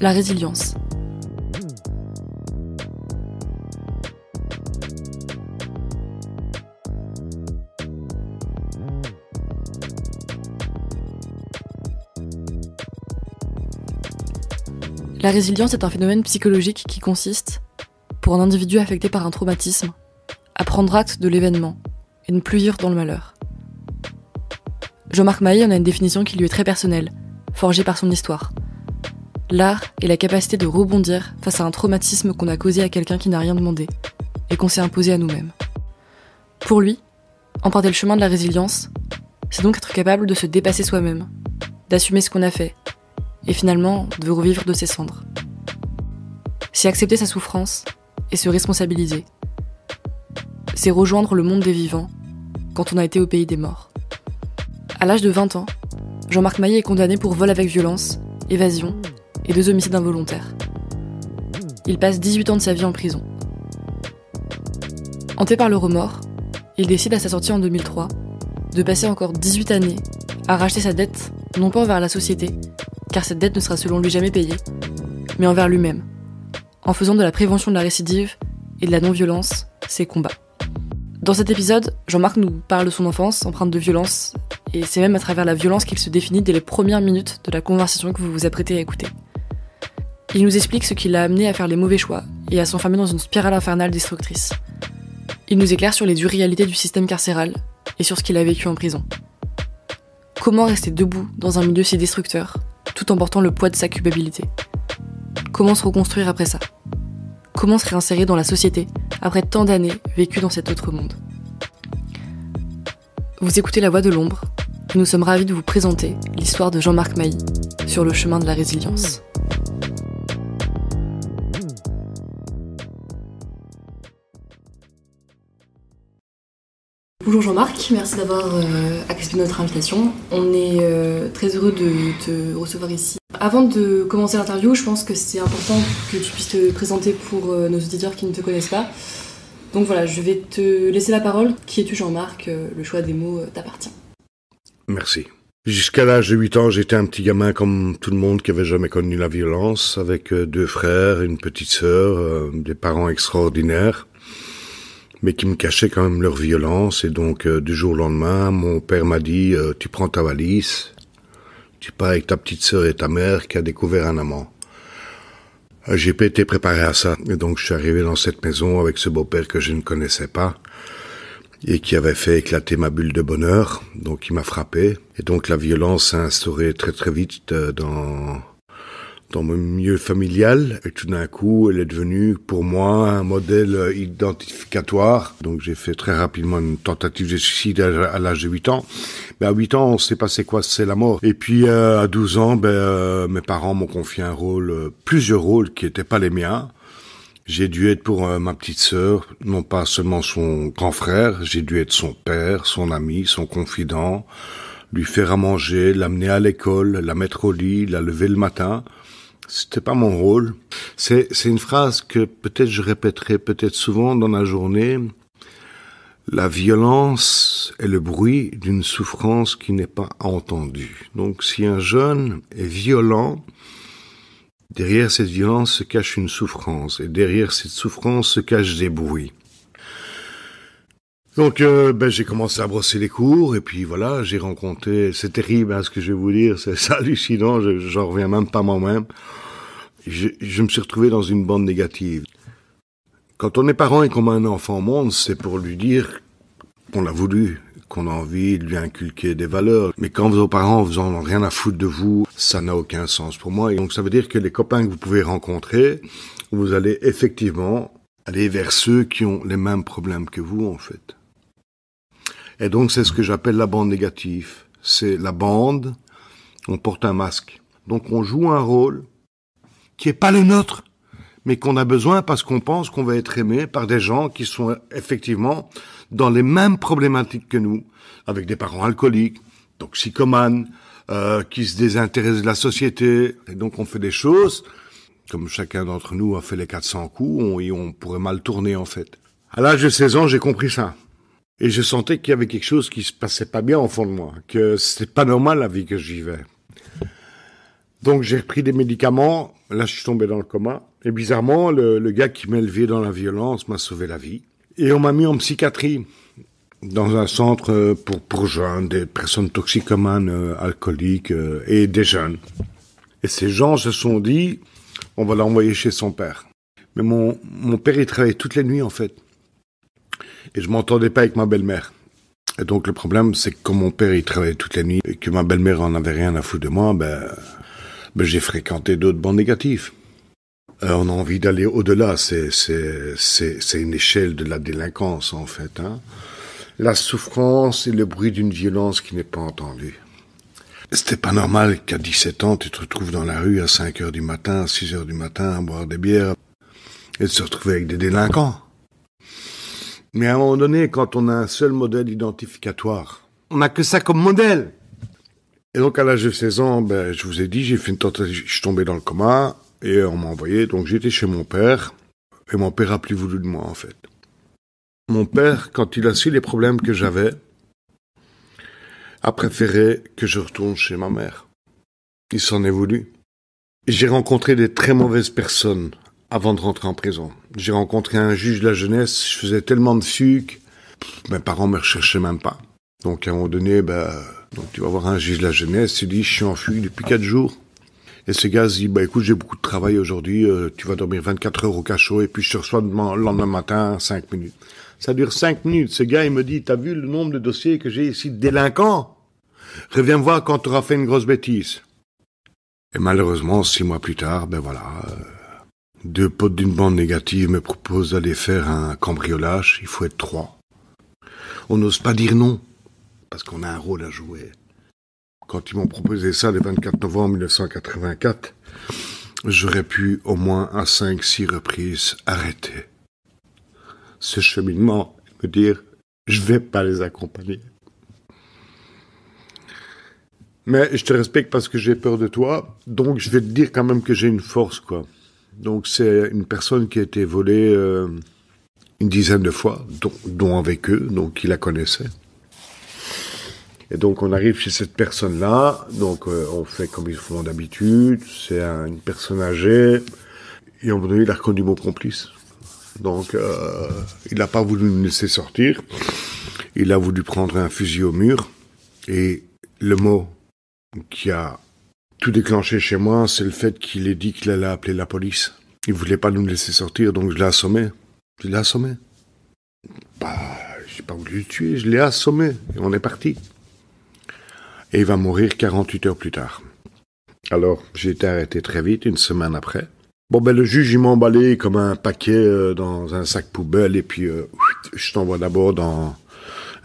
La résilience. La résilience est un phénomène psychologique qui consiste, pour un individu affecté par un traumatisme, à prendre acte de l'événement et ne plus vivre dans le malheur. Jean-Marc Mailly en a une définition qui lui est très personnelle, forgée par son histoire. L'art est la capacité de rebondir face à un traumatisme qu'on a causé à quelqu'un qui n'a rien demandé et qu'on s'est imposé à nous-mêmes. Pour lui, emprunter le chemin de la résilience, c'est donc être capable de se dépasser soi-même, d'assumer ce qu'on a fait, et finalement de revivre de ses cendres. C'est accepter sa souffrance et se responsabiliser. C'est rejoindre le monde des vivants quand on a été au pays des morts. À l'âge de 20 ans, Jean-Marc Mailly est condamné pour vol avec violence, évasion et 2 homicides involontaires. Il passe 18 ans de sa vie en prison. Hanté par le remords, il décide à sa sortie en 2003 de passer encore 18 années à racheter sa dette, non pas envers la société, car cette dette ne sera selon lui jamais payée, mais envers lui-même, en faisant de la prévention de la récidive et de la non-violence ses combats. Dans cet épisode, Jean-Marc nous parle de son enfance empreinte de violence, et c'est même à travers la violence qu'il se définit dès les premières minutes de la conversation que vous vous apprêtez à écouter. Il nous explique ce qui l'a amené à faire les mauvais choix et à s'enfermer dans une spirale infernale destructrice. Il nous éclaire sur les dures réalités du système carcéral et sur ce qu'il a vécu en prison. Comment rester debout dans un milieu si destructeur, tout en portant le poids de sa culpabilité? Comment se reconstruire après ça? Comment se réinsérer dans la société après tant d'années vécues dans cet autre monde? Vous écoutez La Voix de l'Ombre et nous sommes ravis de vous présenter l'histoire de Jean-Marc Mailly sur le chemin de la résilience. Bonjour Jean-Marc, merci d'avoir accepté notre invitation. On est très heureux de te recevoir ici. Avant de commencer l'interview, je pense que c'est important que tu puisses te présenter pour nos auditeurs qui ne te connaissent pas. Donc voilà, je vais te laisser la parole. Qui es-tu Jean-Marc? Le choix des mots t'appartient. Merci. Jusqu'à l'âge de 8 ans, j'étais un petit gamin comme tout le monde qui avait jamais connu la violence, avec 2 frères, une petite sœur, des parents extraordinaires, mais qui me cachaient quand même leur violence. Et donc, du jour au lendemain, mon père m'a dit « Tu prends ta valise, tu pars avec ta petite sœur et ta mère qui a découvert un amant. » J'ai pas été préparé à ça. Et donc, je suis arrivé dans cette maison avec ce beau-père que je ne connaissais pas et qui avait fait éclater ma bulle de bonheur. Donc, il m'a frappé. Et donc, la violence s'est instaurée très très vite dans mon milieu familial. Et tout d'un coup, elle est devenue pour moi un modèle identificatoire. Donc, j'ai fait très rapidement une tentative de suicide à l'âge de 8 ans. Mais à 8 ans, on sait pas c'est quoi, c'est la mort. Et puis, à 12 ans, mes parents m'ont confié un rôle, plusieurs rôles qui étaient pas les miens. J'ai dû être pour ma petite sœur, non pas seulement son grand frère, j'ai dû être son père, son ami, son confident, lui faire à manger, l'amener à l'école, la mettre au lit, la lever le matin. C'était pas mon rôle. C'est une phrase que peut-être je répéterai peut-être souvent dans la journée. La violence est le bruit d'une souffrance qui n'est pas entendue. Donc si un jeune est violent, derrière cette violence se cache une souffrance. Et derrière cette souffrance se cachent des bruits. Donc j'ai commencé à brosser les cours et puis voilà, j'ai rencontré, c'est terrible ce que je vais vous dire, c'est hallucinant, j'en reviens même pas moi-même. Je me suis retrouvé dans une bande négative. Quand on est parent et qu'on met un enfant au monde, c'est pour lui dire qu'on l'a voulu, qu'on a envie de lui inculquer des valeurs. Mais quand vos parents vous en ont rien à foutre de vous, ça n'a aucun sens pour moi. Et donc ça veut dire que les copains que vous pouvez rencontrer, vous allez effectivement aller vers ceux qui ont les mêmes problèmes que vous en fait. Et donc, c'est ce que j'appelle la bande négative. C'est la bande, on porte un masque. Donc, on joue un rôle qui est pas le nôtre, mais qu'on a besoin parce qu'on pense qu'on va être aimé par des gens qui sont effectivement dans les mêmes problématiques que nous, avec des parents alcooliques, toxicomanes, qui se désintéressent de la société. Et donc, on fait des choses, comme chacun d'entre nous a fait les 400 coups, on pourrait mal tourner, en fait. À l'âge de 16 ans, j'ai compris ça. Et je sentais qu'il y avait quelque chose qui se passait pas bien au fond de moi, que c'était pas normal la vie que je vivais. Donc j'ai repris des médicaments, là je suis tombé dans le coma. Et bizarrement, le gars qui m'a élevé dans la violence m'a sauvé la vie. Et on m'a mis en psychiatrie, dans un centre pour jeunes, des personnes toxicomanes, alcooliques et des jeunes. Et ces gens se sont dit, on va l'envoyer chez son père. Mais mon père, il travaillait toutes les nuits en fait. Et je m'entendais pas avec ma belle-mère. Et donc le problème, c'est que comme mon père, il travaillait toutes les nuits, et que ma belle-mère en avait rien à foutre de moi, j'ai fréquenté d'autres bandes négatives. On a envie d'aller au-delà, c'est une échelle de la délinquance en fait. Hein. La souffrance et le bruit d'une violence qui n'est pas entendue. C'était pas normal qu'à 17 ans, tu te retrouves dans la rue à 5 heures du matin, à 6 heures du matin, à boire des bières, et de se retrouver avec des délinquants. Mais à un moment donné, quand on a un seul modèle identificatoire, on n'a que ça comme modèle. Et donc à l'âge de 16 ans, je vous ai dit, j'ai fait une tentative, je suis tombé dans le coma, et on m'a envoyé, donc j'étais chez mon père, et mon père a plus voulu de moi en fait. Mon père, quand il a su les problèmes que j'avais, a préféré que je retourne chez ma mère. Il s'en est voulu. J'ai rencontré des très mauvaises personnes avant de rentrer en prison. J'ai rencontré un juge de la jeunesse, je faisais tellement de fugues, mes parents me recherchaient même pas. Donc à un moment donné, donc tu vas voir un juge de la jeunesse, tu dis je suis en fugue depuis 4 jours. Et ce gars dit écoute, j'ai beaucoup de travail aujourd'hui, tu vas dormir 24 heures au cachot et puis je te reçois le lendemain matin 5 minutes. Ça dure 5 minutes. Ce gars il me dit t'as vu le nombre de dossiers que j'ai ici de délinquants? Reviens me voir quand tu auras fait une grosse bêtise. Et malheureusement 6 mois plus tard, 2 potes d'une bande négative me proposent d'aller faire un cambriolage. Il faut être 3. On n'ose pas dire non, parce qu'on a un rôle à jouer. Quand ils m'ont proposé ça le 24 novembre 1984, j'aurais pu au moins à 5-6 reprises arrêter ce cheminement et me dire je vais pas les accompagner. Mais je te respecte parce que j'ai peur de toi, donc je vais te dire quand même que j'ai une force, quoi. Donc c'est une personne qui a été volée une dizaine de fois, dont avec eux, donc qui la connaissait. Et donc on arrive chez cette personne-là, donc on fait comme ils font d'habitude, c'est une personne âgée, et on il a reconnu mon complice. Donc il n'a pas voulu me laisser sortir, il a voulu prendre un fusil au mur, et le mot qui a tout déclenché chez moi, c'est le fait qu'il ait dit qu'il allait appeler la police. Il voulait pas nous laisser sortir, donc je l'ai assommé. Je l'ai assommé. J'ai pas voulu le tuer, je l'ai assommé, et on est parti. Et il va mourir 48 heures plus tard. Alors, j'ai été arrêté très vite, une semaine après. Le juge, il m'a emballé comme un paquet dans un sac poubelle, et puis je t'envoie d'abord dans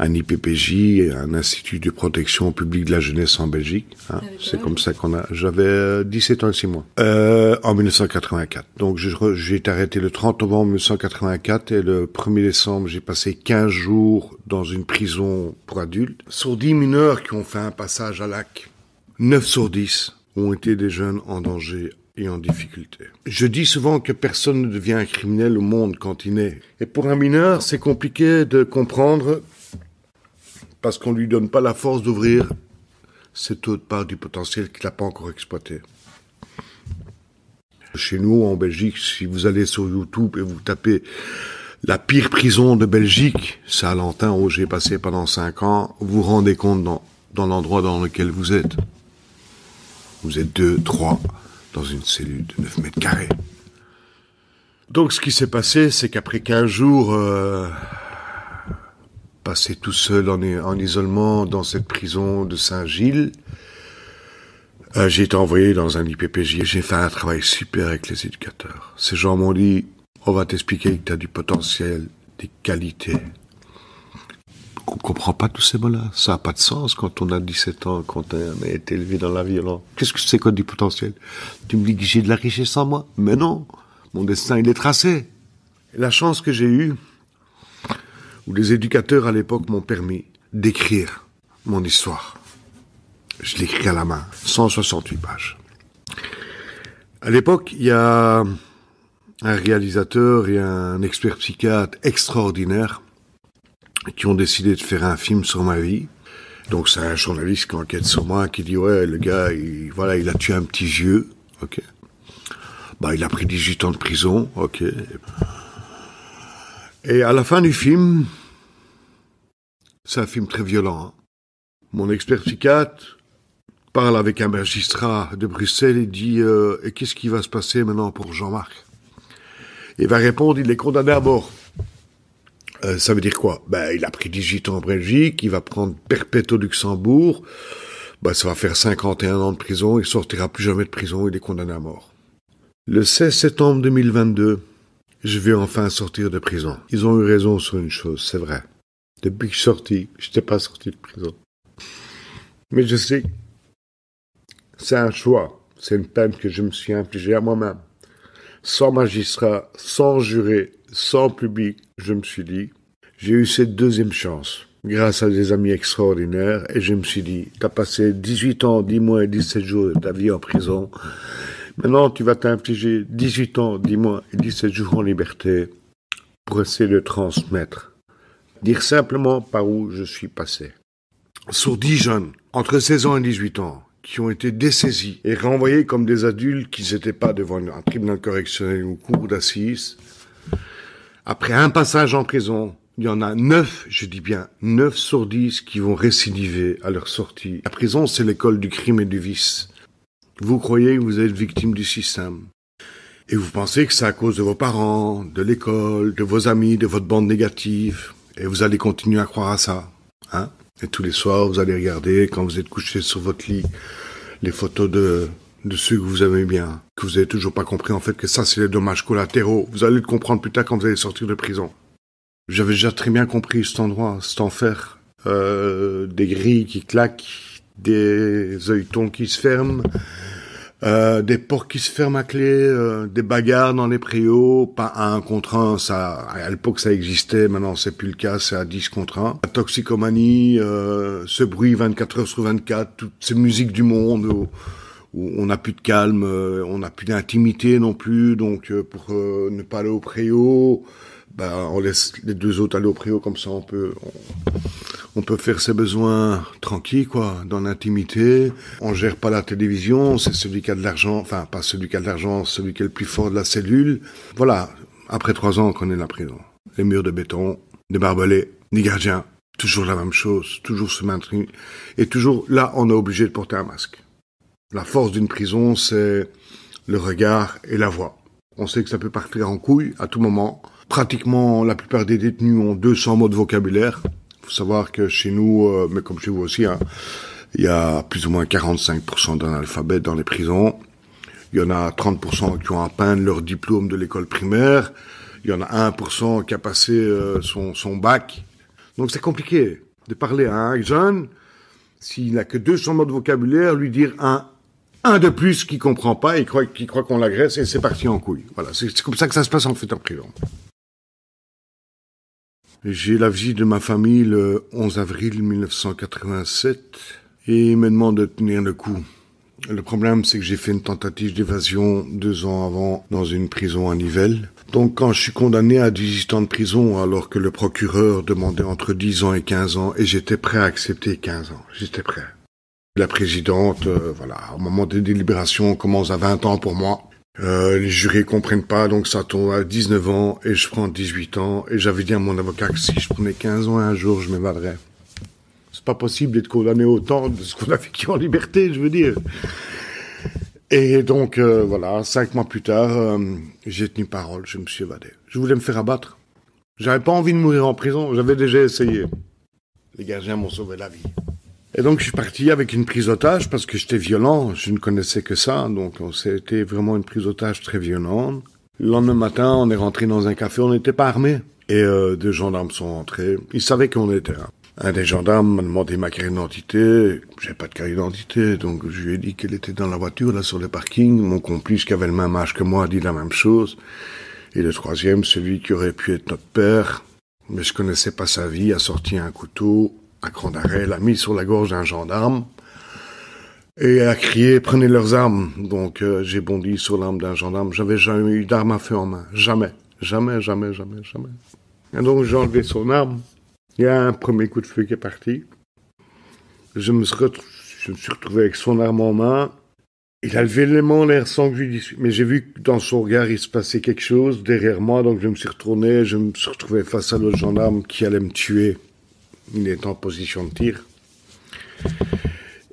un IPPJ, un institut de protection publique de la jeunesse en Belgique. Hein. C'est comme ça j'avais 17 ans et 6 mois. En 1984. Donc j'ai été arrêté le 30 novembre 1984 et le 1er décembre, j'ai passé 15 jours dans une prison pour adultes. Sur 10 mineurs qui ont fait un passage à l'acte, 9 sur 10 ont été des jeunes en danger et en difficulté. Je dis souvent que personne ne devient un criminel au monde quand il naît. Et pour un mineur, c'est compliqué de comprendre parce qu'on lui donne pas la force d'ouvrir cette autre part du potentiel qu'il n'a pas encore exploité. Chez nous, en Belgique, si vous allez sur YouTube et vous tapez la pire prison de Belgique, c'est à Lantin où j'ai passé pendant 5 ans, vous vous rendez compte dans l'endroit dans lequel vous êtes. Vous êtes 2, 3 dans une cellule de 9 mètres carrés. Donc ce qui s'est passé, c'est qu'après 15 jours, passé tout seul en isolement dans cette prison de Saint-Gilles, j'ai été envoyé dans un IPPJ. J'ai fait un travail super avec les éducateurs. Ces gens m'ont dit, on va t'expliquer que tu as du potentiel, des qualités. On comprend pas tous ces mots-là. Ça n'a pas de sens quand on a 17 ans, quand on a été élevé dans la violence. Qu'est-ce que c'est que du potentiel? Tu me dis que j'ai de la richesse en moi? Mais non, mon destin, il est tracé. Et la chance que j'ai eue, où les éducateurs à l'époque m'ont permis d'écrire mon histoire. Je l'écris à la main, 168 pages. À l'époque, il y a un réalisateur et un expert psychiatre extraordinaires qui ont décidé de faire un film sur ma vie. Donc c'est un journaliste qui enquête sur moi, qui dit ouais, le gars, il a tué un petit vieux, ok. Bah il a pris 18 ans de prison, ok. Et à la fin du film, c'est un film très violent. Hein. Mon expert psychiatre parle avec un magistrat de Bruxelles et dit et qu'est-ce qui va se passer maintenant pour Jean-Marc? Il va répondre, il est condamné à mort. Ça veut dire quoi? Il a pris 18 ans en Belgique, il va prendre perpète au Luxembourg, ça va faire 51 ans de prison, il sortira plus jamais de prison, il est condamné à mort. Le 16 septembre 2022, je vais enfin sortir de prison. Ils ont eu raison sur une chose, c'est vrai. Depuis que je suis sorti, je n'étais pas sorti de prison. Mais je sais, c'est un choix, c'est une peine que je me suis infligée à moi-même. Sans magistrat, sans juré, sans public, je me suis dit, j'ai eu cette deuxième chance, grâce à des amis extraordinaires, et je me suis dit, t'as passé 18 ans, 10 mois et 17 jours de ta vie en prison, maintenant tu vas t'infliger 18 ans, 10 mois et 17 jours en liberté pour essayer de transmettre, dire simplement par où je suis passé. Sur 10 jeunes, entre 16 ans et 18 ans, qui ont été dessaisis et renvoyés comme des adultes qui n'étaient pas devant un tribunal correctionnel ou cour d'assises. Après un passage en prison, il y en a 9, je dis bien 9 sur 10 qui vont récidiver à leur sortie. La prison, c'est l'école du crime et du vice. Vous croyez que vous êtes victime du système. Et vous pensez que c'est à cause de vos parents, de l'école, de vos amis, de votre bande négative. Et vous allez continuer à croire à ça. Hein? Et tous les soirs, vous allez regarder, quand vous êtes couché sur votre lit, les photos de ceux que vous aimez bien, que vous n'avez toujours pas compris, en fait, que ça, c'est les dommages collatéraux. Vous allez le comprendre plus tard quand vous allez sortir de prison. J'avais déjà très bien compris cet endroit, cet enfer. Des grilles qui claquent, des œilletons qui se ferment, des portes qui se ferment à clé, des bagarres dans les préaux, pas à 1 contre 1, ça, à l'époque ça existait, maintenant c'est plus le cas, c'est à 10 contre 1. La toxicomanie, ce bruit 24 heures sur 24, toutes ces musiques du monde où on n'a plus de calme, on n'a plus d'intimité non plus, donc pour ne pas aller au préau, on laisse les 2 autres aller au préau, comme ça on peut faire ses besoins tranquilles, quoi, dans l'intimité. On gère pas la télévision, c'est celui qui a de l'argent, enfin, pas celui qui a de l'argent, celui qui est le plus fort de la cellule. Voilà. Après 3 ans, on connaît la prison. Les murs de béton, des barbelés, des gardiens. Toujours la même chose, toujours se maintenir. Et toujours, là, on est obligé de porter un masque. La force d'une prison, c'est le regard et la voix. On sait que ça peut partir en couille à tout moment. Pratiquement, la plupart des détenus ont 200 mots de vocabulaire. Faut savoir que chez nous, mais comme chez vous aussi, hein, il y a plus ou moins 45% d'analphabètes dans les prisons. Il y en a 30% qui ont à peine leur diplôme de l'école primaire. Il y en a 1% qui a passé son bac. Donc c'est compliqué de parler à un jeune, s'il n'a que 200 mots de vocabulaire, lui dire un de plus qu'il comprend pas, il croit qu'on l'agresse et c'est parti en couille. Voilà, c'est comme ça que ça se passe en fait en prison. J'ai la visite de ma famille le 11 avril 1987 et ils me demandent de tenir le coup. Le problème, c'est que j'ai fait une tentative d'évasion 2 ans avant dans une prison à Nivelles. Donc quand je suis condamné à 18 ans de prison alors que le procureur demandait entre 10 ans et 15 ans et j'étais prêt à accepter 15 ans, j'étais prêt. La présidente, au moment des délibérations, on commence à 20 ans pour moi. Les jurés comprennent pas, donc ça tombe à 19 ans et je prends 18 ans. Et j'avais dit à mon avocat que si je prenais 15 ans un jour, je m'évaderais. C'est pas possible d'être condamné autant de ce qu'on a vécu en liberté, je veux dire. Et donc, 5 mois plus tard, j'ai tenu parole, je me suis évadé. Je voulais me faire abattre. J'avais pas envie de mourir en prison, j'avais déjà essayé. Les gardiens m'ont sauvé la vie. Et donc, je suis parti avec une prise d'otage parce que j'étais violent. Je ne connaissais que ça. Donc, c'était vraiment une prise d'otage très violente. Le lendemain matin, on est rentré dans un café. On n'était pas armés. Et 2 gendarmes sont rentrés. Ils savaient qu'on était là. Un des gendarmes m'a demandé ma carte d'identité. J'ai pas de carte d'identité. Donc, je lui ai dit qu'elle était dans la voiture, là, sur le parking. Mon complice, qui avait le même âge que moi, a dit la même chose. Et le troisième, celui qui aurait pu être notre père, mais je connaissais pas sa vie, a sorti un couteau à cran d'arrêt, l'a mis sur la gorge d'un gendarme et a crié « Prenez leurs armes ». Donc j'ai bondi sur l'arme d'un gendarme. J'avais jamais eu d'arme à feu en main. Jamais. Jamais, jamais, jamais, jamais. Et donc j'ai enlevé son arme. Il y a un premier coup de feu qui est parti. je me suis retrouvé avec son arme en main. Il a levé les mains en l'air sans que je lui dise, mais j'ai vu que dans son regard, il se passait quelque chose derrière moi, donc je me suis retourné, je me suis retrouvé face à l'autre gendarme qui allait me tuer. Il était en position de tir.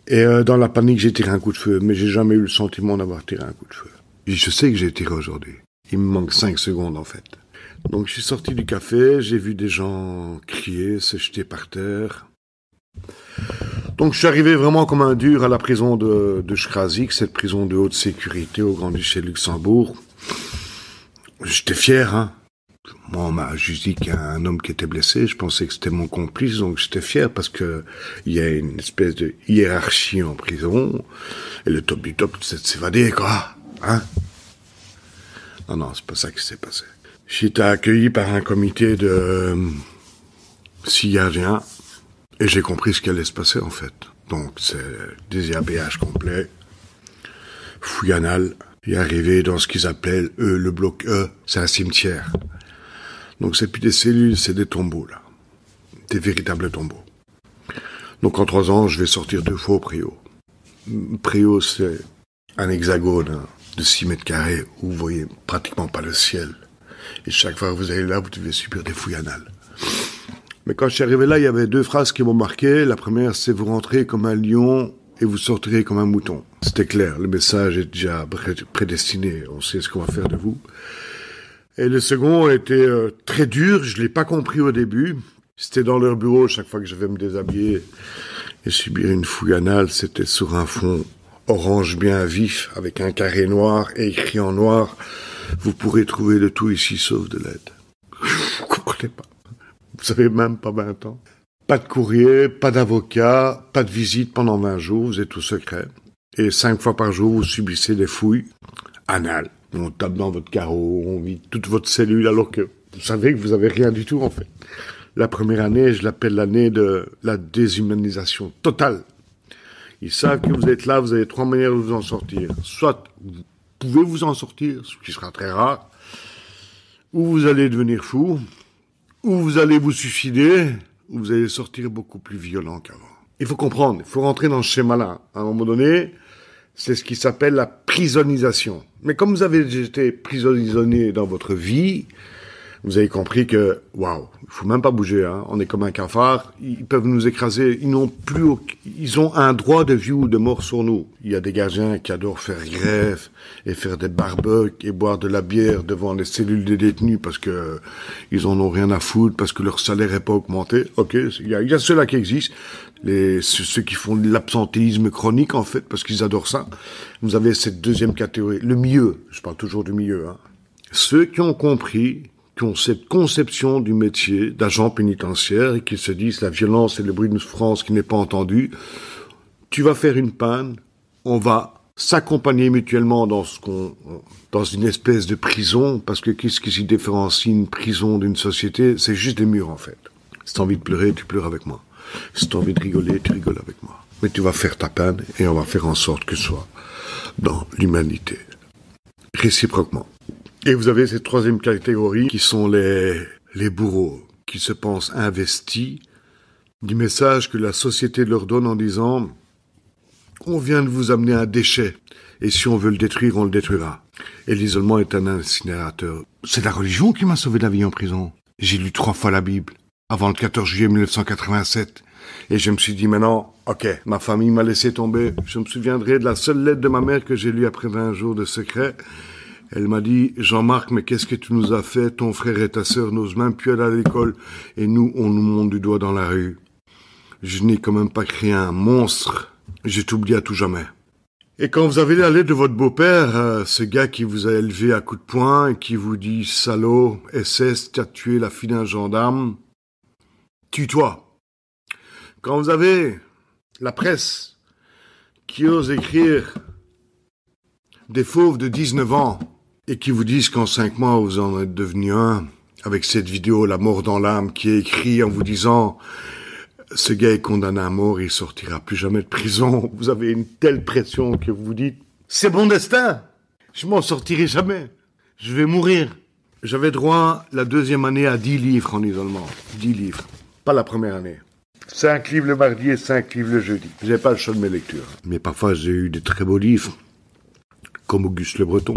Et dans la panique, j'ai tiré un coup de feu, mais j'ai jamais eu le sentiment d'avoir tiré un coup de feu. Je sais que j'ai tiré aujourd'hui. Il me manque 5 secondes, en fait. Donc, je suis sorti du café, j'ai vu des gens crier, se jeter par terre. Donc, je suis arrivé vraiment comme un dur à la prison de Schrazik, cette prison de haute sécurité au Grand-Duché de Luxembourg. J'étais fier, hein. Moi, on m'a juste dit qu'il y a un homme qui était blessé. Je pensais que c'était mon complice, donc j'étais fier parce que il y a une espèce de hiérarchie en prison. Et le top du top, c'est de s'évader, quoi. Hein? Non, c'est pas ça qui s'est passé. J'ai été accueilli par un comité de 6 gardiens et j'ai compris ce qui allait se passer, en fait. Donc, c'est déshabillage complet, fouille anale, et arrivé dans ce qu'ils appellent, eux, le bloc E, c'est un cimetière. Donc c'est plus des cellules, c'est des tombeaux, là. Des véritables tombeaux. Donc en 3 ans, je vais sortir 2 fois au Préau. Préau, c'est un hexagone de 6 mètres carrés où vous voyez pratiquement pas le ciel. Et chaque fois que vous allez là, vous devez subir des fouilles anales. Mais quand je suis arrivé là, il y avait 2 phrases qui m'ont marqué. La première, c'est « Vous rentrez comme un lion et vous sortirez comme un mouton ». C'était clair, le message est déjà prédestiné. On sait ce qu'on va faire de vous. Et le second était très dur, je l'ai pas compris au début. C'était dans leur bureau, chaque fois que je vais me déshabiller et subir une fouille anale, c'était sur un fond orange bien vif, avec un carré noir et écrit en noir « Vous pourrez trouver de tout ici sauf de l'aide ». Vous comprenez pas. Vous avez même pas 20 ans. Pas de courrier, pas d'avocat, pas de visite pendant 20 jours, vous êtes au secret. Et 5 fois par jour, vous subissez des fouilles anales. On tape dans votre carreau, on vide toute votre cellule, alors que vous savez que vous avez rien du tout, en fait. La première année, je l'appelle l'année de la déshumanisation totale. Ils savent que vous êtes là, vous avez 3 manières de vous en sortir. Soit vous pouvez vous en sortir, ce qui sera très rare, ou vous allez devenir fou, ou vous allez vous suicider, ou vous allez sortir beaucoup plus violent qu'avant. Il faut comprendre, il faut rentrer dans ce schéma-là. À un moment donné, c'est ce qui s'appelle la prisonisation. Mais comme vous avez été prisonisé dans votre vie, vous avez compris que, waouh, il faut même pas bouger, hein. On est comme un cafard. Ils peuvent nous écraser. Ils ont un droit de vie ou de mort sur nous. Il y a des gardiens qui adorent faire grève et faire des barbecues et boire de la bière devant les cellules des détenus parce que ils en ont rien à foutre, parce que leur salaire est pas augmenté. Ok, il y a ceux-là qui existent. Ceux qui font de l'absentéisme chronique, en fait, parce qu'ils adorent ça. Vous avez cette deuxième catégorie. Le milieu. Je parle toujours du milieu, hein. Ceux qui ont compris, qui ont cette conception du métier d'agent pénitentiaire et qui se disent la violence et le bruit de souffrance qui n'est pas entendu. Tu vas faire une panne, on va s'accompagner mutuellement dans une espèce de prison, parce que qu'est-ce qui s'y différencie une prison d'une société? C'est juste des murs, en fait. Si t'as envie de pleurer, tu pleures avec moi. Si t'as envie de rigoler, tu rigoles avec moi. Mais tu vas faire ta peine et on va faire en sorte que ce soit dans l'humanité. Réciproquement. Et vous avez cette troisième catégorie qui sont les bourreaux, qui se pensent investis du message que la société leur donne en disant « On vient de vous amener un déchet, et si on veut le détruire, on le détruira. » Et l'isolement est un incinérateur. C'est la religion qui m'a sauvé de la vie en prison. J'ai lu 3 fois la Bible, avant le 14 juillet 1987. Et je me suis dit maintenant, ok, ma famille m'a laissé tomber. Je me souviendrai de la seule lettre de ma mère que j'ai lue après 20 jours de secret. Elle m'a dit, Jean-Marc, mais qu'est-ce que tu nous as fait? Ton frère et ta sœur n'osent même plus aller à l'école. Et nous, on nous monte du doigt dans la rue. Je n'ai quand même pas créé un monstre. Je t'oublie à tout jamais. Et quand vous avez la lettre de votre beau-père, ce gars qui vous a élevé à coups de poing et qui vous dit, salaud, SS, t'as tué la fille d'un gendarme, tue-toi. Quand vous avez la presse qui ose écrire des fauves de 19 ans et qui vous disent qu'en 5 mois vous en êtes devenu un, avec cette vidéo La mort dans l'âme qui est écrite en vous disant ce gars est condamné à mort, il sortira plus jamais de prison. Vous avez une telle pression que vous vous dites c'est mon destin, je m'en sortirai jamais, je vais mourir. J'avais droit la 2e année à 10 livres en isolement, 10 livres, pas la première année. 5 livres le mardi et 5 livres le jeudi. J'ai pas le choix de mes lectures. Mais parfois, j'ai eu des très beaux livres, comme Auguste Le Breton,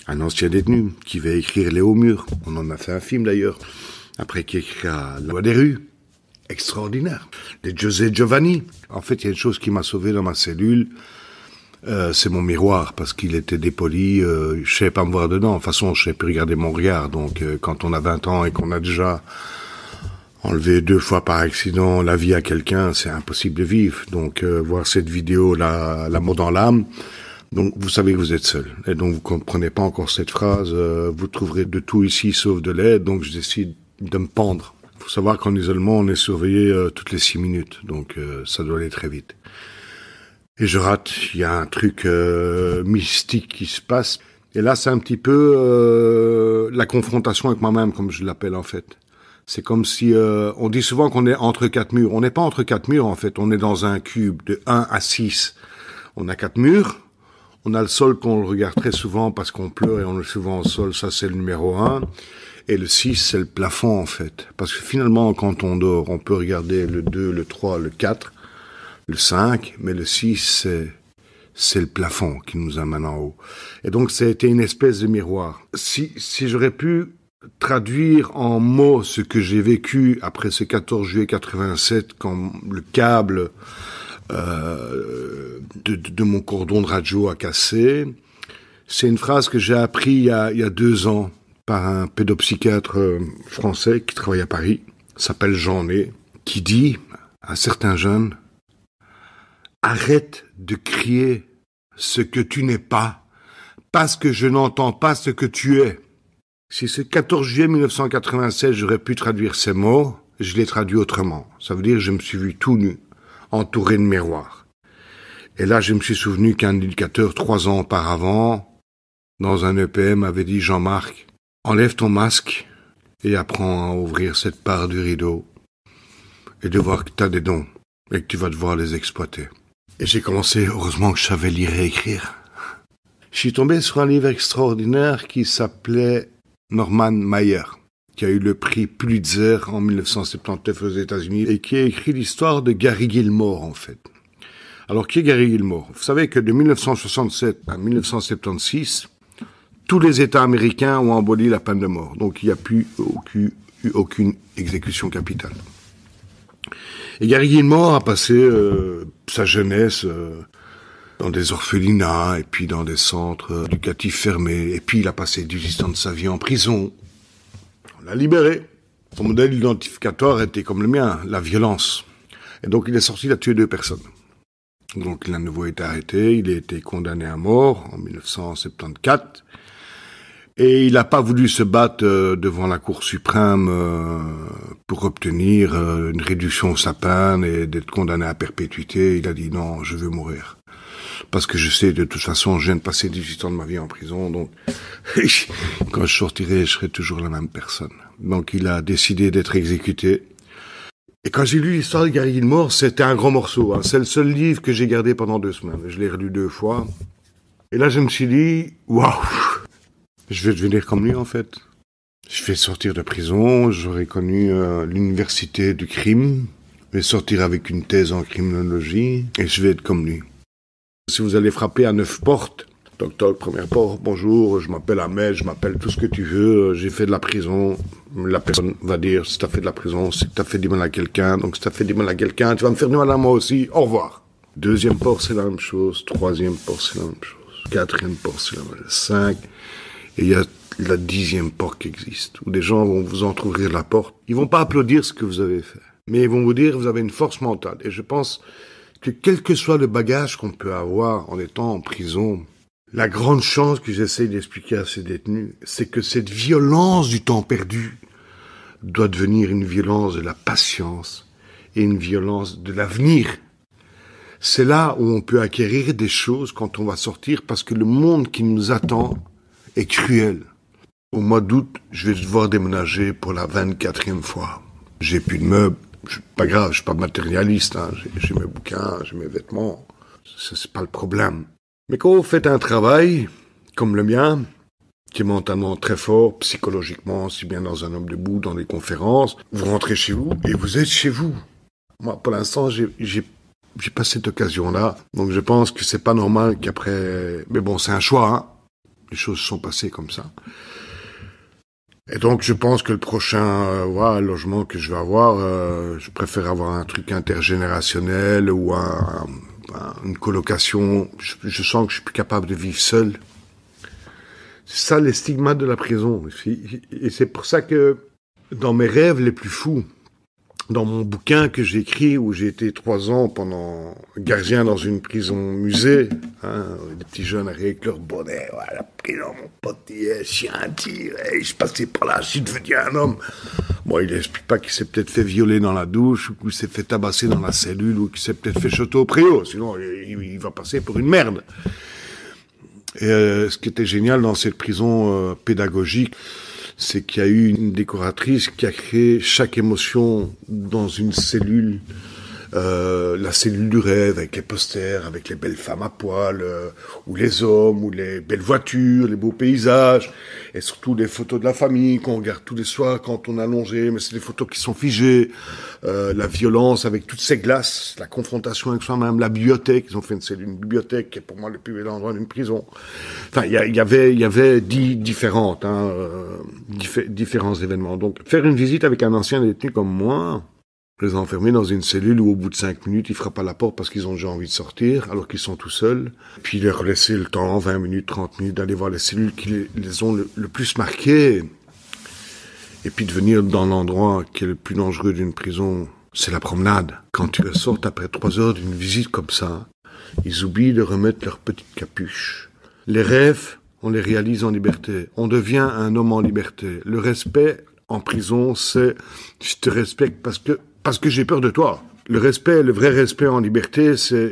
un ancien détenu qui va écrire Les Hauts Murs. On en a fait un film d'ailleurs. Après, qui écrira La Loi des rues. Extraordinaire. Les Giuseppe Giovanni. En fait, il y a une chose qui m'a sauvé dans ma cellule. C'est mon miroir, parce qu'il était dépoli. Je savais pas me voir dedans. De toute façon, je savais plus regarder mon regard. Donc, quand on a 20 ans et qu'on a déjà enlevé 2 fois par accident la vie à quelqu'un, c'est impossible de vivre. Donc, voir cette vidéo, la mot dans l'âme. Donc, vous savez que vous êtes seul. Et donc, vous comprenez pas encore cette phrase. Vous trouverez de tout ici, sauf de l'aide. Donc, je décide de me pendre. Il faut savoir qu'en isolement, on est surveillé toutes les 6 minutes. Donc, ça doit aller très vite. Et je rate. Il y a un truc mystique qui se passe. Et là, c'est un petit peu la confrontation avec moi-même, comme je l'appelle en fait. C'est comme si... on dit souvent qu'on est entre 4 murs. On n'est pas entre 4 murs, en fait. On est dans un cube de 1 à 6. On a 4 murs. On a le sol qu'on le regarde très souvent parce qu'on pleure et on est souvent au sol. Ça, c'est le numéro 1. Et le 6, c'est le plafond, en fait. Parce que finalement, quand on dort, on peut regarder le 2, le 3, le 4, le 5. Mais le 6, c'est le plafond qui nous amène en haut. Et donc, ça a été une espèce de miroir. Si j'aurais pu traduire en mots ce que j'ai vécu après ce 14 juillet 87, quand le câble de mon cordon de radio a cassé, c'est une phrase que j'ai appris il y a 2 ans par un pédopsychiatre français qui travaille à Paris, s'appelle Jean Ney, qui dit à certains jeunes: arrête de crier ce que tu n'es pas, parce que je n'entends pas ce que tu es. Si ce 14 juillet 1987, j'aurais pu traduire ces mots, je l'ai traduit autrement. Ça veut dire que je me suis vu tout nu, entouré de miroirs. Et là, je me suis souvenu qu'un éducateur 3 ans auparavant, dans un EPM, avait dit: Jean-Marc, enlève ton masque et apprends à ouvrir cette part du rideau et de voir que tu as des dons et que tu vas devoir les exploiter. Et j'ai commencé, heureusement que je savais lire et écrire. Je suis tombé sur un livre extraordinaire qui s'appelait Norman Mailer, qui a eu le prix Pulitzer en 1979 aux États-Unis et qui a écrit l'histoire de Gary Gilmore, en fait. Alors, qui est Gary Gilmore? Vous savez que de 1967 à 1976, tous les États américains ont aboli la peine de mort. Donc, il n'y a plus aucune exécution capitale. Et Gary Gilmore a passé sa jeunesse dans des orphelinats et puis dans des centres éducatifs fermés. Et puis, il a passé 18 ans de sa vie en prison. On l'a libéré. Son modèle identificatoire était comme le mien, la violence. Et donc, il est sorti, il a tué 2 personnes. Donc, il a de nouveau été arrêté. Il a été condamné à mort en 1974. Et il n'a pas voulu se battre devant la Cour suprême pour obtenir une réduction de sa peine et d'être condamné à perpétuité. Il a dit: non, je veux mourir. Parce que je sais, de toute façon, je viens de passer 18 ans de ma vie en prison, donc quand je sortirai, je serai toujours la même personne. Donc il a décidé d'être exécuté. Et quand j'ai lu l'histoire de Gary Gilmore, c'était un gros morceau. Hein. C'est le seul livre que j'ai gardé pendant 2 semaines. Je l'ai relu 2 fois. Et là, je me suis dit: waouh, je vais devenir comme lui, en fait. Je vais sortir de prison, j'aurai connu l'université du crime, je vais sortir avec une thèse en criminologie, et je vais être comme lui. Si vous allez frapper à 9 portes, toc toc, première porte, bonjour, je m'appelle Ahmed, je m'appelle tout ce que tu veux, j'ai fait de la prison. La personne va dire: si t'as fait de la prison, c'est que t'as fait du mal à quelqu'un, donc si t'as fait du mal à quelqu'un, tu vas me faire du mal à moi aussi, au revoir. 2e porte, c'est la même chose, 3e porte, c'est la même chose, 4e porte, c'est la même chose, 5, et il y a la 10e porte qui existe, où des gens vont vous entrouvrir la porte. Ils vont pas applaudir ce que vous avez fait, mais ils vont vous dire: vous avez une force mentale. Et je pense que quel que soit le bagage qu'on peut avoir en étant en prison, la grande chance que j'essaye d'expliquer à ces détenus, c'est que cette violence du temps perdu doit devenir une violence de la patience et une violence de l'avenir. C'est là où on peut acquérir des choses quand on va sortir, parce que le monde qui nous attend est cruel. Au mois d'août, je vais devoir déménager pour la 24e fois. J'ai plus de meubles. Pas grave, je suis pas matérialiste, hein. J'ai mes bouquins, j'ai mes vêtements. Ça, c'est pas le problème. Mais quand vous faites un travail comme le mien, qui est mentalement très fort, psychologiquement, aussi bien dans un homme debout, dans des conférences, vous rentrez chez vous et vous êtes chez vous. Moi, pour l'instant, j'ai pas cette occasion-là. Donc, je pense que c'est pas normal qu'après... Mais bon, c'est un choix, hein. Les choses se sont passées comme ça. Et donc, je pense que le prochain logement que je vais avoir, je préfère avoir un truc intergénérationnel ou une colocation. Je sens que je suis plus capable de vivre seul. C'est ça les stigmates de la prison. Et c'est pour ça que dans mes rêves les plus fous, dans mon bouquin que j'ai écrit, où j'ai été 3 ans pendant gardien dans une prison musée, des petits jeunes avec leur bonnet, la prison, mon pote, chien, je passais par là, je suis devenu un homme. Bon, il n'explique pas qu'il s'est peut-être fait violer dans la douche, ou qu'il s'est fait tabasser dans la cellule, ou qu'il s'est peut-être fait choter au préau, sinon il va passer pour une merde. Et ce qui était génial dans cette prison pédagogique, c'est qu'il y a eu une décoratrice qui a créé chaque émotion dans une cellule, la cellule du rêve, avec les posters, avec les belles femmes à poil, ou les hommes, ou les belles voitures, les beaux paysages, et surtout des photos de la famille qu'on regarde tous les soirs quand on est allongé, mais c'est des photos qui sont figées, la violence avec toutes ces glaces, la confrontation avec soi-même, la bibliothèque, ils ont fait une bibliothèque qui est pour moi le plus bel endroit d'une prison. Enfin, il y avait différents événements. Donc, faire une visite avec un ancien détenu comme moi, les enfermer dans une cellule où au bout de 5 minutes, ils frappent à la porte parce qu'ils ont déjà envie de sortir, alors qu'ils sont tout seuls. Puis leur laisser le temps, 20 minutes, 30 minutes, d'aller voir les cellules qui les ont le plus marquées. Et puis de venir dans l'endroit qui est le plus dangereux d'une prison, c'est la promenade. Quand tu les sortes après 3 heures d'une visite comme ça, ils oublient de remettre leur petite capuche. Les rêves, on les réalise en liberté. On devient un homme en liberté. Le respect en prison, c'est « je te respecte parce que j'ai peur de toi ». Le respect, le vrai respect en liberté, c'est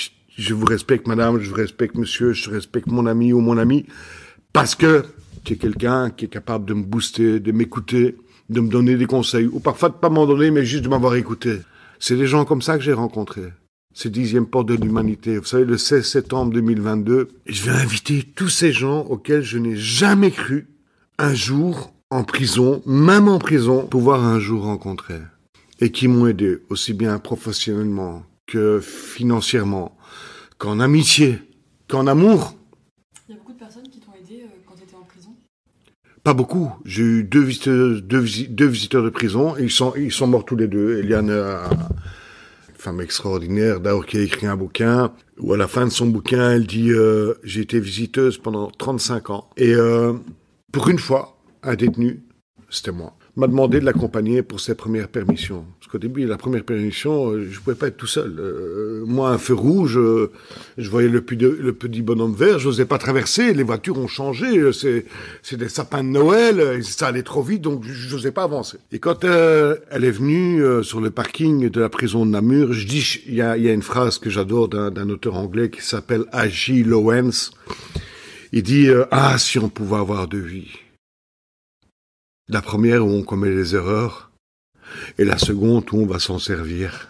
« je vous respecte madame, je vous respecte monsieur, je respecte mon ami ou mon amie » parce que tu es quelqu'un qui est capable de me booster, de m'écouter, de me donner des conseils, ou parfois de pas m'en donner, mais juste de m'avoir écouté. C'est des gens comme ça que j'ai rencontrés. C'est 10e porte de l'humanité. Vous savez, le 16 septembre 2022, je vais inviter tous ces gens auxquels je n'ai jamais cru un jour en prison, même en prison, pouvoir un jour rencontrer. Et qui m'ont aidé, aussi bien professionnellement que financièrement, qu'en amitié, qu'en amour. Il y a beaucoup de personnes qui t'ont aidé quand tu étais en prison? Pas beaucoup. J'ai eu deux visiteurs de prison, et ils sont morts tous les deux. Eliane, une femme extraordinaire, d'ailleurs qui a écrit un bouquin, où à la fin de son bouquin, elle dit j'ai été visiteuse pendant 35 ans. Et pour une fois, un détenu, c'était moi, m'a demandé de l'accompagner pour ses premières permissions. Parce qu'au début, la première permission, je pouvais pas être tout seul. Moi, un feu rouge, je voyais le petit bonhomme vert, je n'osais pas traverser, les voitures ont changé, c'est des sapins de Noël, ça allait trop vite, donc je n'osais pas avancer. Et quand elle est venue sur le parking de la prison de Namur, je dis, il y a une phrase que j'adore d'un auteur anglais qui s'appelle H.G. Lawrence. Il dit « Ah, si on pouvait avoir 2 vies ». La première où on commet les erreurs, et la seconde où on va s'en servir.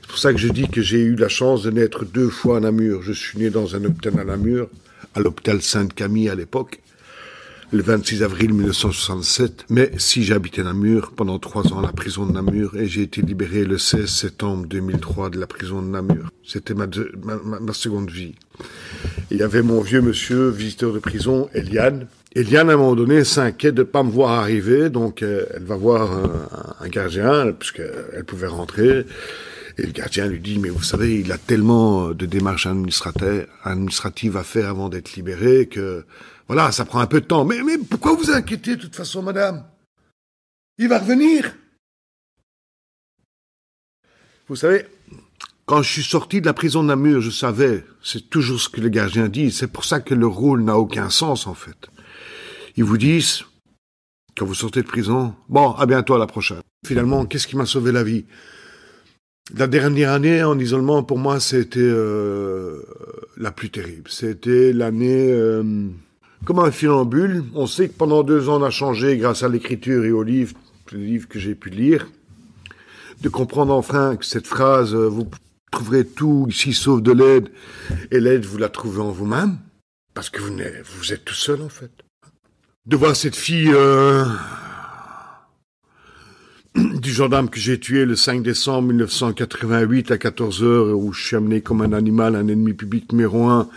C'est pour ça que je dis que j'ai eu la chance de naître 2 fois à Namur. Je suis né dans un hôpital à Namur, à l'hôpital Sainte-Camille à l'époque, le 26 avril 1967. Mais si j'ai habité Namur pendant 3 ans à la prison de Namur, et j'ai été libéré le 16 septembre 2003 de la prison de Namur. C'était ma seconde vie. Il y avait mon vieux monsieur, visiteur de prison, Eliane. Eliane, à un moment donné, s'inquiète de pas me voir arriver, donc elle va voir un gardien, puisqu'elle pouvait rentrer. Et le gardien lui dit, mais vous savez, il a tellement de démarches administratives à faire avant d'être libéré que, voilà, ça prend un peu de temps. Mais pourquoi vous inquiétez de toute façon, madame? Il va revenir. Vous savez, quand je suis sorti de la prison de Namur, je savais, c'est toujours ce que le gardien dit, c'est pour ça que le rôle n'a aucun sens, en fait. Ils vous disent, quand vous sortez de prison, bon, à bientôt, à la prochaine. Finalement, qu'est-ce qui m'a sauvé la vie? La dernière année en isolement, pour moi, c'était la plus terrible. C'était l'année comme un funambule. On sait que pendant 2 ans, on a changé grâce à l'écriture et aux livres, les livres que j'ai pu lire, de comprendre enfin que cette phrase, vous trouverez tout ici sauf de l'aide, et l'aide, vous la trouvez en vous-même, parce que vous êtes tout seul, en fait. De voir cette fille du gendarme que j'ai tué le 5 décembre 1988 à 14 heures, où je suis amené comme un animal, un ennemi public numéro 1,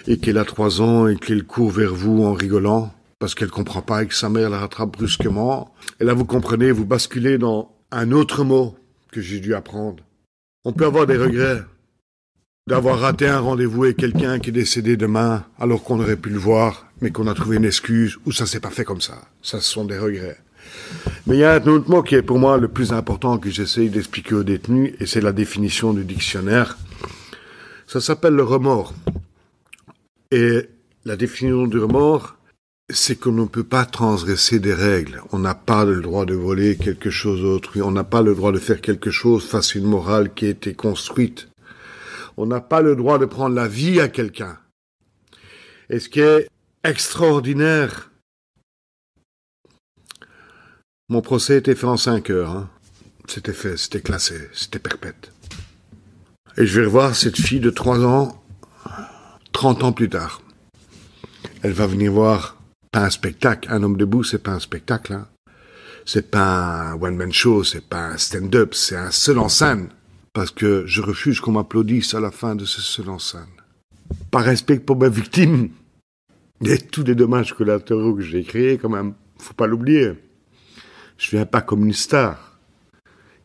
et qu'elle a 3 ans et qu'elle court vers vous en rigolant, parce qu'elle comprend pas et que sa mère la rattrape brusquement. Et là, vous comprenez, vous basculez dans un autre mot que j'ai dû apprendre. On peut avoir des regrets d'avoir raté un rendez-vous avec quelqu'un qui est décédé demain, alors qu'on aurait pu le voir, mais qu'on a trouvé une excuse, ou ça s'est pas fait comme ça. Ça, ce sont des regrets. Mais il y a un autre mot qui est pour moi le plus important que j'essaye d'expliquer aux détenus, et c'est la définition du dictionnaire. Ça s'appelle le remords. Et la définition du remords, c'est qu'on ne peut pas transgresser des règles. On n'a pas le droit de voler quelque chose d'autrui. On n'a pas le droit de faire quelque chose face à une morale qui a été construite. On n'a pas le droit de prendre la vie à quelqu'un. Et ce qui est extraordinaire, mon procès était fait en 5 heures. Hein. C'était fait, c'était classé, c'était perpète. Et je vais revoir cette fille de 3 ans, 30 ans plus tard. Elle va venir voir, pas un spectacle. Un homme debout, c'est pas un spectacle. Hein. C'est pas un one-man show, c'est pas un stand-up, c'est un seul en scène. Parce que je refuse qu'on m'applaudisse à la fin de ce seul en scène. Par respect pour ma victime, et tous les dommages collatéraux que j'ai créés, quand même, faut pas l'oublier. Je viens pas comme une star.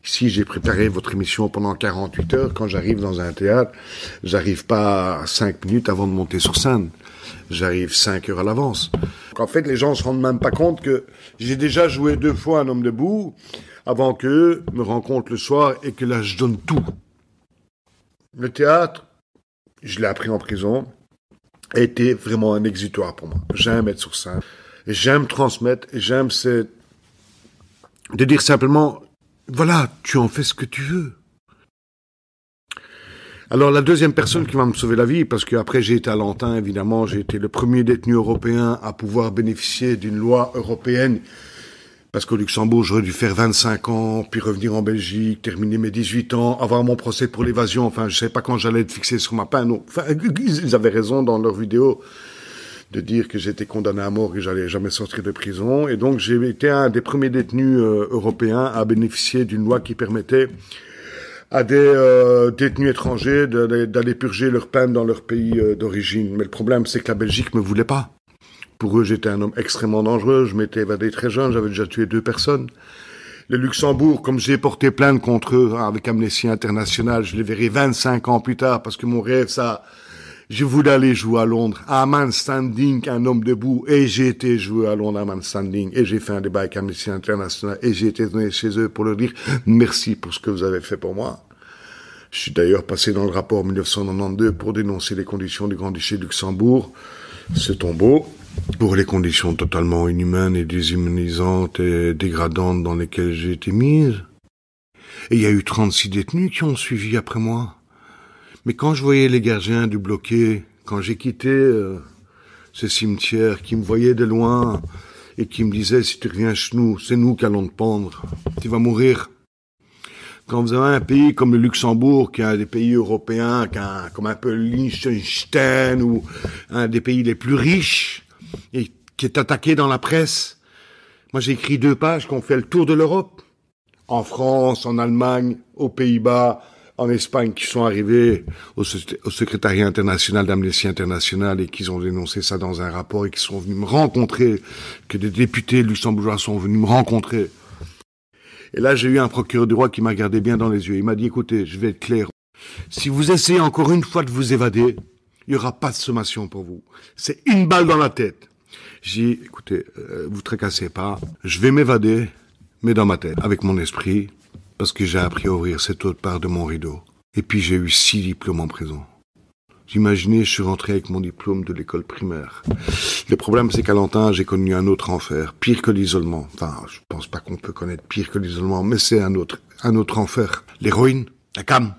Ici, j'ai préparé votre émission pendant 48 heures. Quand j'arrive dans un théâtre, j'arrive pas 5 minutes avant de monter sur scène. J'arrive 5 heures à l'avance. En fait, les gens se rendent même pas compte que j'ai déjà joué 2 fois un homme debout avant qu'eux me rencontrent le soir et que là, je donne tout. Le théâtre, je l'ai appris en prison, a été vraiment un exutoire pour moi. J'aime être sur scène, et j'aime transmettre, et j'aime de dire simplement, voilà, tu en fais ce que tu veux. Alors la deuxième personne qui va me sauver la vie, parce qu'après j'ai été à Lantin, évidemment, j'ai été le premier détenu européen à pouvoir bénéficier d'une loi européenne. Parce qu'au Luxembourg, j'aurais dû faire 25 ans, puis revenir en Belgique, terminer mes 18 ans, avoir mon procès pour l'évasion. Enfin, je savais pas quand j'allais être fixé sur ma peine. Enfin, ils avaient raison dans leur vidéo de dire que j'étais condamné à mort, que j'allais jamais sortir de prison. Et donc, j'ai été un des premiers détenus européens à bénéficier d'une loi qui permettait à des détenus étrangers d'aller purger leur peine dans leur pays d'origine. Mais le problème, c'est que la Belgique me voulait pas. Pour eux, j'étais un homme extrêmement dangereux, je m'étais évadé très jeune, j'avais déjà tué 2 personnes. Le Luxembourg, comme j'ai porté plainte contre eux avec Amnesty International, je les verrai 25 ans plus tard, parce que mon rêve, je voulais aller jouer à Londres, à un man standing, un homme debout, et j'ai été jouer à Londres, à un man standing, et j'ai fait un débat avec Amnesty International, et j'ai été donné chez eux pour leur dire merci pour ce que vous avez fait pour moi. Je suis d'ailleurs passé dans le rapport 1992 pour dénoncer les conditions du Grand-Duché de Luxembourg, ce tombeau, pour les conditions totalement inhumaines et déshumanisantes et dégradantes dans lesquelles j'ai été mise. Et il y a eu 36 détenus qui ont suivi après moi. Mais quand je voyais les gardiens du bloqué, quand j'ai quitté ce cimetière, qui me voyaient de loin et qui me disaient, si tu reviens chez nous, c'est nous qui allons te pendre, tu vas mourir. Quand vous avez un pays comme le Luxembourg, qui est un des pays européens, comme un peu Liechtenstein, ou un des pays les plus riches, et qui est attaqué dans la presse. Moi, j'ai écrit 2 pages qui ont fait le tour de l'Europe. En France, en Allemagne, aux Pays-Bas, en Espagne, qui sont arrivés au secrétariat international d'Amnesty International et qui ont dénoncé ça dans un rapport et qui sont venus me rencontrer, que des députés luxembourgeois sont venus me rencontrer. Et là, j'ai eu un procureur du roi qui m'a regardé bien dans les yeux. Il m'a dit, écoutez, je vais être clair. Si vous essayez encore une fois de vous évader, il n'y aura pas de sommation pour vous. C'est une balle dans la tête. J'ai dit, écoutez, vous tracassez pas. Je vais m'évader, mais dans ma tête, avec mon esprit, parce que j'ai appris à ouvrir cette autre part de mon rideau. Et puis j'ai eu 6 diplômes en prison. J'imaginais, je suis rentré avec mon diplôme de l'école primaire. Le problème, c'est qu'à Lantin, j'ai connu un autre enfer, pire que l'isolement. Enfin, je pense pas qu'on peut connaître pire que l'isolement, mais c'est un autre enfer. L'héroïne, la cam.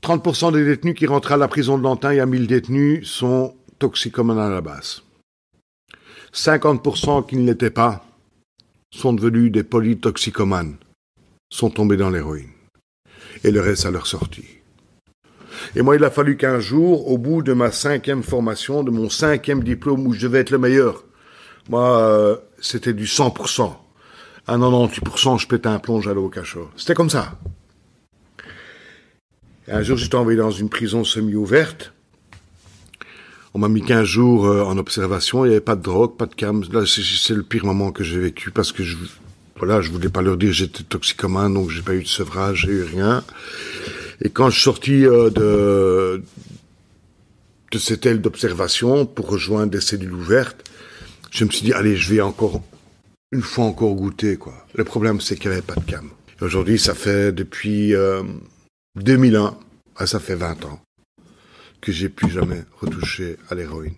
30% des détenus qui rentrent à la prison de Lantin, il y a 1000 détenus, sont toxicomanes à la base. 50% qui ne l'étaient pas sont devenus des polytoxicomanes, sont tombés dans l'héroïne. Et le reste à leur sortie. Et moi, il a fallu qu'un jour, au bout de ma 5e formation, de mon 5e diplôme où je devais être le meilleur, moi, c'était du 100%. À 98%, je pète un plomb, j'allais au cachot. C'était comme ça. Et un jour, j'étais envoyé dans une prison semi-ouverte. On m'a mis 15 jours en observation, il n'y avait pas de drogue, pas de cam. Là, c'est le pire moment que j'ai vécu parce que je voulais pas leur dire que j'étais toxicomane, donc j'ai pas eu de sevrage, j'ai eu rien. Et quand je suis sorti de cette aile d'observation pour rejoindre des cellules ouvertes, je me suis dit, allez, je vais une fois encore goûter, quoi. Le problème, c'est qu'il n'y avait pas de cam. Et aujourd'hui, ça fait depuis 2001, ça fait 20 ans, que j'ai plus jamais retouché à l'héroïne.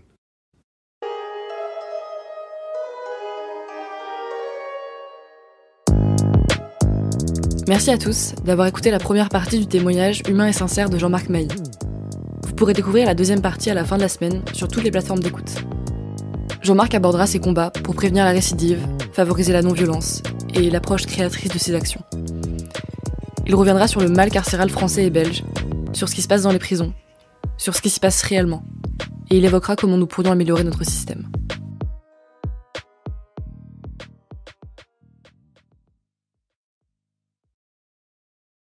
Merci à tous d'avoir écouté la première partie du témoignage humain et sincère de Jean-Marc Mailly. Vous pourrez découvrir la deuxième partie à la fin de la semaine sur toutes les plateformes d'écoute. Jean-Marc abordera ses combats pour prévenir la récidive, favoriser la non-violence et l'approche créatrice de ses actions. Il reviendra sur le mal carcéral français et belge, sur ce qui se passe dans les prisons, sur ce qui s'y passe réellement, et il évoquera comment nous pourrions améliorer notre système.